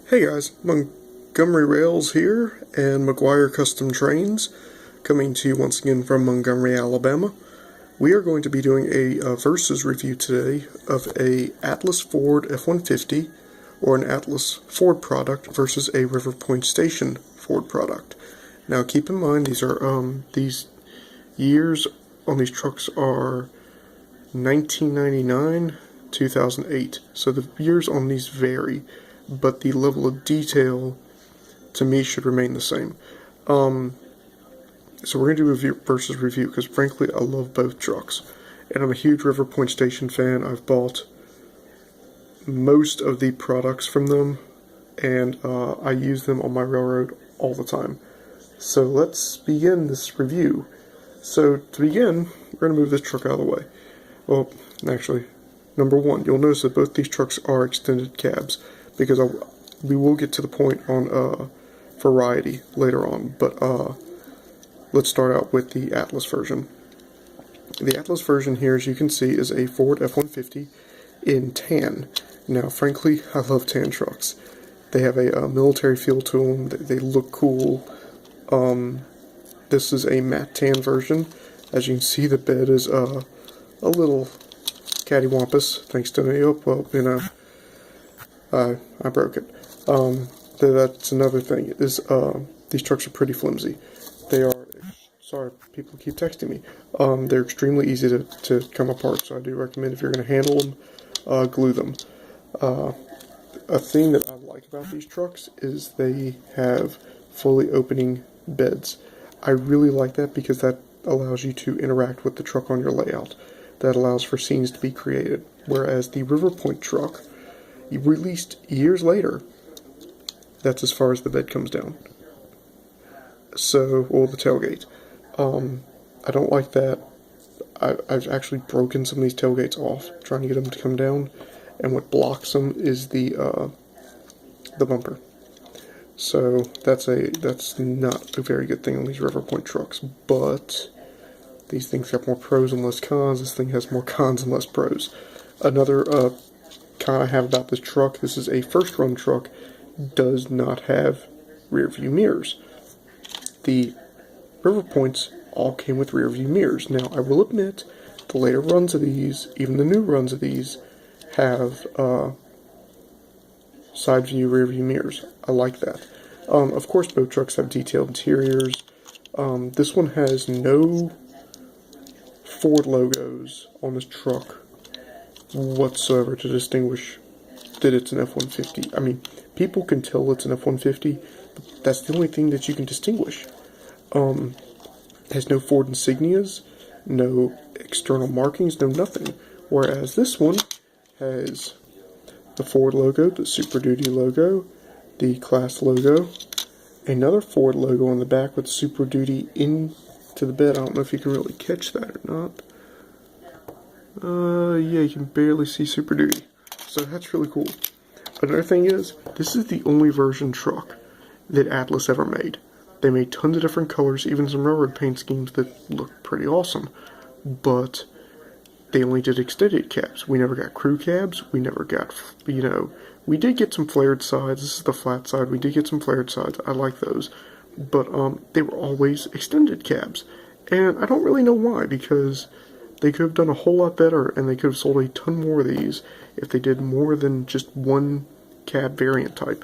Hey guys, Montgomery Rails here, and McGuire Custom Trains, coming to you once again from Montgomery, Alabama. We are going to be doing a versus review today of a Atlas Ford F-150, or an Atlas Ford product versus a River Point Station Ford product. Now keep in mind these years on these trucks are 1999, 2008, so the years on these vary, but the level of detail to me should remain the same. So we're going to do a review versus review because frankly I love both trucks, and I'm a huge River Point Station fan. I've bought most of the products from them, and I use them on my railroad all the time. So let's begin this review. So to begin, we're going to move this truck out of the way. Well, actually, number one, you'll notice that both these trucks are extended cabs, because we will get to the point on variety later on, but let's start out with the Atlas version. The Atlas version here, as you can see, is a Ford F-150 in tan. Now, frankly, I love tan trucks. They have a military feel to them. They look cool. This is a matte tan version. As you can see, the bed is a little cattywampus, thanks to me. Oh, well, you know, I broke it. That's another thing. These trucks are pretty flimsy. They are, sorry, people keep texting me. They're extremely easy to come apart, so I do recommend, if you're going to handle them, glue them. A thing that I like about these trucks is they have fully opening beds. I really like that because that allows you to interact with the truck on your layout. That allows for scenes to be created. Whereas the River Point truck, released years later, that's as far as the bed comes down. So, or the tailgate. I don't like that. I've actually broken some of these tailgates off, trying to get them to come down, and what blocks them is the bumper. So that's not a very good thing on these River Point trucks, but these things have more pros and less cons. This thing has more cons and less pros. Another con I have about this truck, this is a first run truck, does not have rear view mirrors. The River Points all came with rear view mirrors. Now, I will admit, the later runs of these, even the new runs of these, have side view, rear view mirrors. I like that. Of course, both trucks have detailed interiors. This one has no Ford logos on this truck whatsoever to distinguish that it's an F-150. I mean, people can tell it's an F-150, but that's the only thing that you can distinguish. It has no Ford insignias, no external markings, no nothing. Whereas this one has the Ford logo, the Super Duty logo, the Class logo, another Ford logo on the back with Super Duty into the bed. I don't know if you can really catch that or not. Yeah, you can barely see Super Duty. So that's really cool. Another thing is, this is the only version truck that Atlas ever made. They made tons of different colors, even some railroad paint schemes that look pretty awesome. But they only did extended cabs. We never got crew cabs. We never got, we did get some flared sides. This is the flat side. We did get some flared sides. I like those. But they were always extended cabs. And I don't really know why, because they could have done a whole lot better, and they could have sold a ton more of these if they did more than just one cab variant type.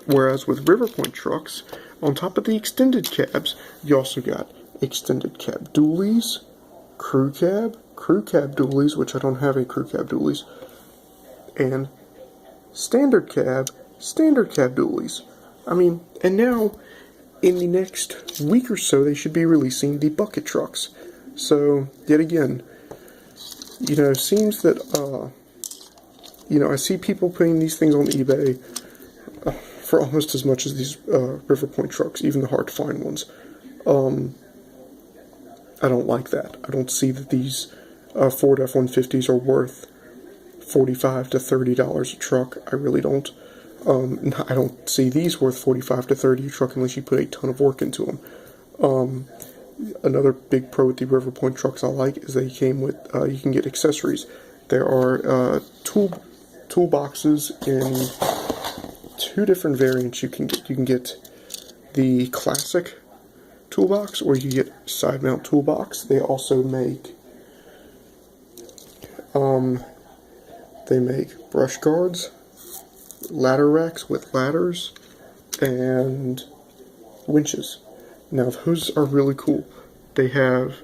Whereas with River Point trucks, on top of the extended cabs, you also got extended cab dualies, crew cab dualies, which I don't have any crew cab dualies, and standard cab dualies. I mean, and now, in the next week or so, they should be releasing the bucket trucks. So, yet again, it seems that, I see people putting these things on eBay for almost as much as these River Point trucks, even the hard-to-find ones. I don't like that. I don't see that these Ford F-150s are worth $45 to $30 a truck. I really don't. I don't see these worth $45 to $30 a truck unless you put a ton of work into them. Another big pro with the River Point trucks I like is they came with, you can get accessories. There are toolboxes in two different variants you can get. You can get the classic toolbox, or you get side mount toolbox. They also make brush guards, ladder racks with ladders, and winches. Now those are really cool. They have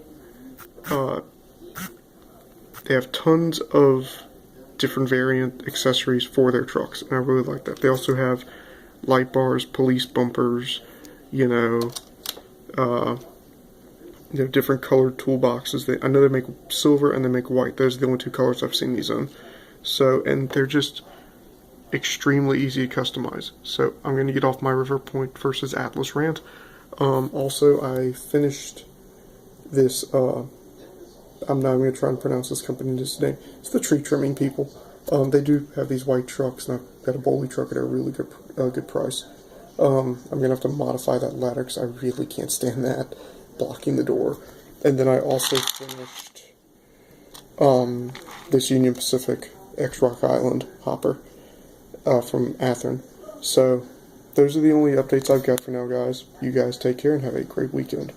tons of different variant accessories for their trucks, and I really like that. They also have light bars, police bumpers, different colored toolboxes. I know they make silver and they make white. Those are the only two colors I've seen these in. So, and they're just extremely easy to customize. So I'm going to get off my River Point versus Atlas rant. Also, I finished this, I'm not going to try and pronounce this company's name. It's the tree trimming people. They do have these white trucks, and I've got a Boley truck at a really good price. I'm going to have to modify that ladder because I really can't stand that blocking the door. And then I also finished this Union Pacific X Rock Island hopper from Athearn. So those are the only updates I've got for now, guys. You guys take care and have a great weekend.